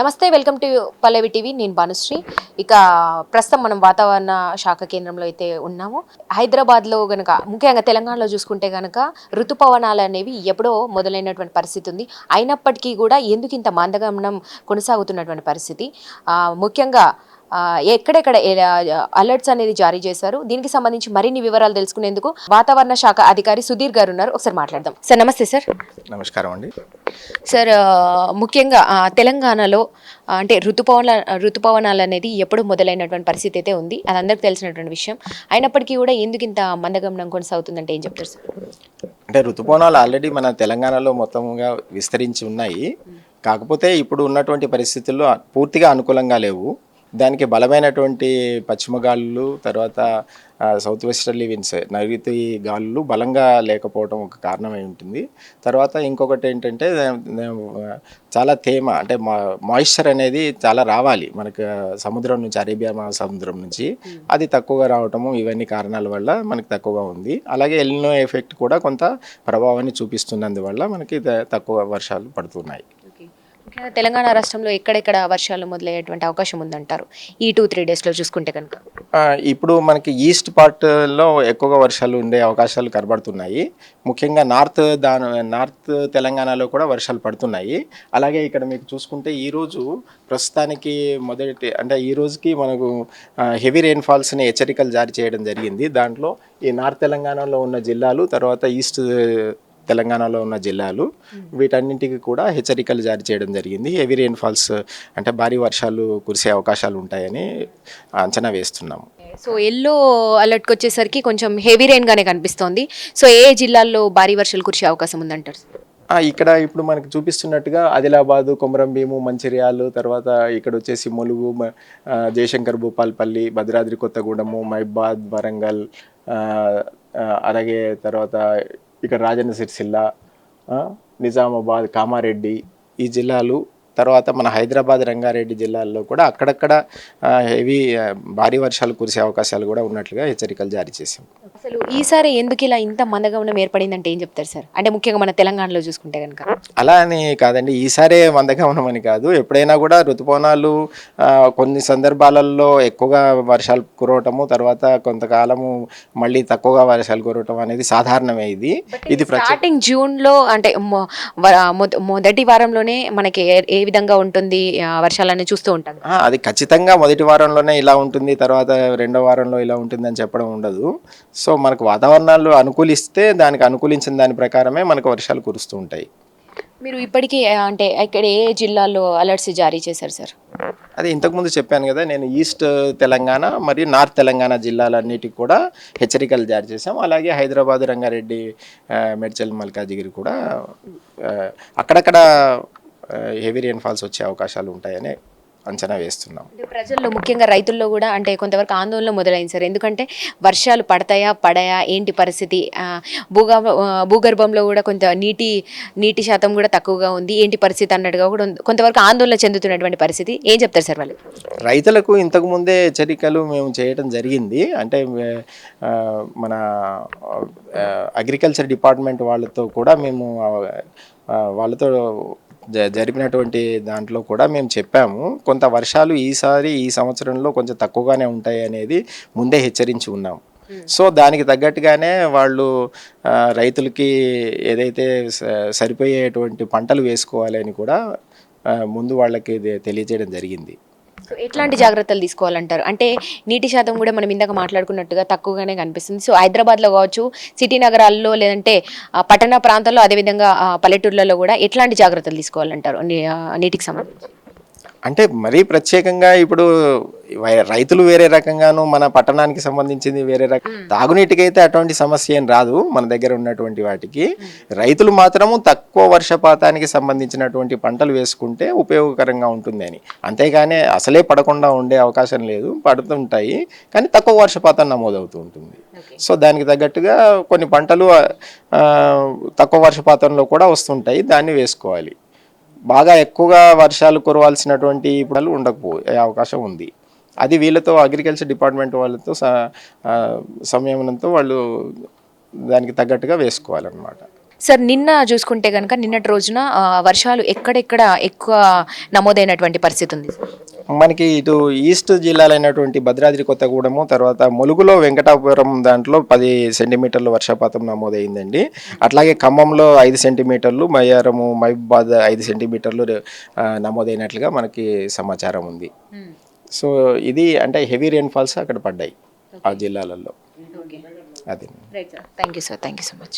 నమస్తే, welcome to Pallavi TV. నేను భానుశ్రీ. ఇక ప్రస్తుతం మనం వాతావరణ శాఖ కేంద్రంలో అయితే ఉన్నాము. హైదరాబాద్లో గనక, ముఖ్యంగా తెలంగాణలో చూసుకుంటే గనక ఋతుపవనాలు అనేవి ఎప్పుడో మొదలైనటువంటి పరిస్థితి ఉంది. అయినప్పటికీ కూడా ఎందుకు ఇంత మందగమనం కొనసాగుతున్నటువంటి పరిస్థితి, ముఖ్యంగా ఎక్కడెక్కడ అలర్ట్స్ అనేది జారీ చేశారు. దీనికి సంబంధించి మరిన్ని వివరాలు తెలుసుకునేందుకు వాతావరణ శాఖ అధికారి సుధీర్ గారు ఉన్నారు. ఒకసారి మాట్లాడదాం. సార్ నమస్తే. సార్ నమస్కారం అండి. సార్, ముఖ్యంగా తెలంగాణలో అంటే ఋతుపవనాలు అనేది ఎప్పుడు మొదలైనటువంటి పరిస్థితి అయితే ఉంది. అది అందరికి తెలిసినటువంటి విషయం. అయినప్పటికీ కూడా ఎందుకు ఇంత మందగమనం కొనసాగుతుందంటే ఏం చెప్తారు సార్? అంటే ఋతుపవనాలు ఆల్రెడీ మన తెలంగాణలో మొత్తంగా విస్తరించి ఉన్నాయి. కాకపోతే ఇప్పుడు ఉన్నటువంటి పరిస్థితుల్లో పూర్తిగా అనుకూలంగా లేవు. దానికి బలమైనటువంటి పశ్చిమ గాలులు, తర్వాత సౌత్ వెస్టర్లీ విండ్స్, నైరుతి గాలులు బలంగా లేకపోవడం ఒక కారణమై ఉంటుంది. తర్వాత ఇంకొకటి ఏంటంటే చాలా తేమ, అంటే మాయిశ్చర్ అనేది చాలా రావాలి మనకు సముద్రం నుంచి, అరేబియా మహాసముద్రం నుంచి. అది తక్కువగా రావటము, ఇవన్నీ కారణాల వల్ల మనకి తక్కువగా ఉంది. అలాగే ఎల్నినో ఎఫెక్ట్ కూడా కొంత ప్రభావాన్ని చూపిస్తున్నందువల్ల మనకి తక్కువ వర్షాలు పడుతున్నాయి. తెలంగాణ రాష్ట్రంలో ఎక్కడెక్కడ వర్షాలు మొదలయ్యేటువంటి అవకాశం ఉందంటారు ఈ 2-3 డేస్లో చూసుకుంటే కనుక? ఇప్పుడు మనకి ఈస్ట్ పార్ట్లో ఎక్కువగా వర్షాలు ఉండే అవకాశాలు కనబడుతున్నాయి. ముఖ్యంగా నార్త్ తెలంగాణలో కూడా వర్షాలు పడుతున్నాయి. అలాగే ఇక్కడ మీకు చూసుకుంటే ఈరోజు ప్రస్తుతానికి ఈ రోజుకి మనకు హెవీ రెయిన్ఫాల్స్ని హెచ్చరికలు జారీ చేయడం జరిగింది. దాంట్లో ఈ నార్త్ తెలంగాణలో ఉన్న జిల్లాలు, తర్వాత ఈస్ట్ తెలంగాణలో ఉన్న జిల్లాలు, వీటన్నింటికి కూడా హెచ్చరికలు జారీ చేయడం జరిగింది. హెవీ రెయిన్ఫాల్స్ అంటే భారీ వర్షాలు కురిసే అవకాశాలు ఉంటాయని అంచనా వేస్తున్నాము. సో ఎల్లో అలర్ట్కి వచ్చేసరికి కొంచెం హెవీ రెయిన్గానే కనిపిస్తోంది. సో ఏ జిల్లాల్లో భారీ వర్షాలు కురిసే అవకాశం ఉందంటారు? ఇక్కడ ఇప్పుడు మనకు చూపిస్తున్నట్టుగా ఆదిలాబాదు, కొమరంభీము, మంచిర్యాలు, తర్వాత ఇక్కడ వచ్చేసి ములుగు, జయశంకర్ భూపాల్పల్లి, భద్రాద్రి కొత్తగూడెము, మహబాద్, వరంగల్, అలాగే తర్వాత ఇక్కడ రాజన్న సిరిసిల్ల, నిజామాబాద్, కామారెడ్డి ఈ జిల్లాలు, తర్వాత మన హైదరాబాద్, రంగారెడ్డి జిల్లాల్లో కూడా అక్కడక్కడ భారీ వర్షాలు కురిసే అవకాశాలు కూడా ఉన్నట్లుగా హెచ్చరికలు జారీ చేశాం. అసలు ఈసారి ఎందుకు ఇలా ఇంత మందగమనం ఏర్పడిందంటే ఏం చెప్తారు సార్? అంటే ముఖ్యంగా మన తెలంగాణలో చూసుకుంటే కనుక. అలా అని కాదండి, ఈసారే మందగమనం అని కాదు. ఎప్పుడైనా కూడా ఋతుపవనాలు కొన్ని సందర్భాలలో ఎక్కువగా వర్షాలు కురవటము, తర్వాత కొంతకాలము మళ్ళీ తక్కువగా వర్షాలు కురవటం అనేది సాధారణమే. ఇది స్టార్టింగ్ జూన్లో, అంటే మొదటి వారంలోనే మనకి ఏ విధంగా ఉంటుంది వర్షాలని చూస్తూ ఉంటాం. అది ఖచ్చితంగా మొదటి వారంలోనే ఇలా ఉంటుంది, తర్వాత రెండో వారంలో ఇలా ఉంటుంది అని చెప్పడం ఉండదు. సో మనకు వాతావరణాలు అనుకూలిస్తే దానికి అనుకూలించిన దాని ప్రకారమే మనకు వర్షాలు కురుస్తూ ఉంటాయి. మీరు ఇప్పటికీ అంటే ఇక్కడ ఏ జిల్లాల్లో అలర్ట్స్ జారీ చేశారు సార్? అది ఇంతకుముందు చెప్పాను కదా, నేను ఈస్ట్ తెలంగాణ మరియు నార్త్ తెలంగాణ జిల్లాలన్నిటికి కూడా హెచ్చరికలు జారీ చేశాం. అలాగే హైదరాబాద్, రంగారెడ్డి, మేడ్చల్, మల్కాజిగిరి కూడా అక్కడక్కడ హెవీ రెయిన్ఫాల్స్ వచ్చే అవకాశాలు ఉంటాయని అంచనా వేస్తున్నాం. ప్రజల్లో, ముఖ్యంగా రైతుల్లో కూడా అంటే కొంతవరకు ఆందోళన మొదలైంది సార్. ఎందుకంటే వర్షాలు పడయా ఏంటి పరిస్థితి, భూగర్భంలో కూడా కొంత నీటి శాతం కూడా తక్కువగా ఉంది, ఏంటి పరిస్థితి అన్నట్టుగా కూడా కొంతవరకు ఆందోళన చెందుతున్నటువంటి పరిస్థితి. ఏం చెప్తారు సార్ వాళ్ళు? రైతులకు ఇంతకుముందే హెచ్చరికలు మేము చేయడం జరిగింది. అంటే మన అగ్రికల్చర్ డిపార్ట్మెంట్ వాళ్ళతో కూడా మేము వాళ్ళతో జరిపినటువంటి దాంట్లో కూడా మేము చెప్పాము, కొంత వర్షాలు ఈ సంవత్సరంలో కొంచెం తక్కువగానే ఉంటాయి అనేది ముందే హెచ్చరించి ఉన్నాము. సో దానికి తగ్గట్టుగానే వాళ్ళు రైతులకి ఏదైతే సరిపోయేటువంటి పంటలు వేసుకోవాలి అని కూడా ముందు వాళ్ళకి తెలియజేయడం జరిగింది. ఎట్లాంటి జాగ్రత్తలు తీసుకోవాలంటారు? అంటే నీటి శాతం కూడా మనం ఇందాక మాట్లాడుకున్నట్టుగా తక్కువగానే కనిపిస్తుంది. సో హైదరాబాద్లో కావచ్చు, సిటీ నగరాల్లో, లేదంటే పట్టణ ప్రాంతాల్లో, అదేవిధంగా పల్లెటూర్లలో కూడా ఎట్లాంటి జాగ్రత్తలు తీసుకోవాలంటారు నీటికి సంబంధించి? అంటే మరీ ప్రత్యేకంగా ఇప్పుడు రైతులు వేరే రకంగాను, మన పట్టణానికి సంబంధించింది వేరే రకం. తాగునీటికైతే అటువంటి సమస్య ఏం రాదు మన దగ్గర ఉన్నటువంటి వాటికి. రైతులు మాత్రము తక్కువ వర్షపాతానికి సంబంధించినటువంటి పంటలు వేసుకుంటే ఉపయోగకరంగా ఉంటుంది అని. అంతేగాని అసలే పడకుండా ఉండే అవకాశం లేదు, పడుతుంటాయి కానీ తక్కువ వర్షపాతం నమోదవుతూ ఉంటుంది. సో దానికి తగ్గట్టుగా కొన్ని పంటలు తక్కువ వర్షపాతంలో కూడా వస్తుంటాయి, దాన్ని వేసుకోవాలి. బాగా ఎక్కువగా వర్షాలు కురవాల్సినటువంటి పంటలు ఉండకపోయే అవకాశం ఉంది. అది వీళ్ళతో, అగ్రికల్చర్ డిపార్ట్మెంట్ వాళ్ళతో సంయమనంతో వాళ్ళు దానికి తగ్గట్టుగా వేసుకోవాలన్నమాట. సార్ నిన్న చూసుకుంటే కనుక నిన్నటి రోజున వర్షాలు ఎక్కడెక్కడ ఎక్కువ నమోదైనటువంటి పరిస్థితి ఉంది? మనకి ఇటు ఈస్ట్ జిల్లాలైనటువంటి భద్రాద్రి కొత్తగూడెము, తర్వాత ములుగులో వెంకటాపురం దాంట్లో 10 సెంటీమీటర్లు వర్షపాతం నమోదైందండి. అట్లాగే ఖమ్మంలో 5 సెంటీమీటర్లు, మయ్యారము మహబూబాద్ 5 సెంటీమీటర్లు నమోదైనట్లుగా మనకి సమాచారం ఉంది. సో ఇది అంటే హెవీ రెయిన్ఫాల్స్ అక్కడ పడ్డాయి ఆ జిల్లాలలో. అది. Thank you sir, thank you so much.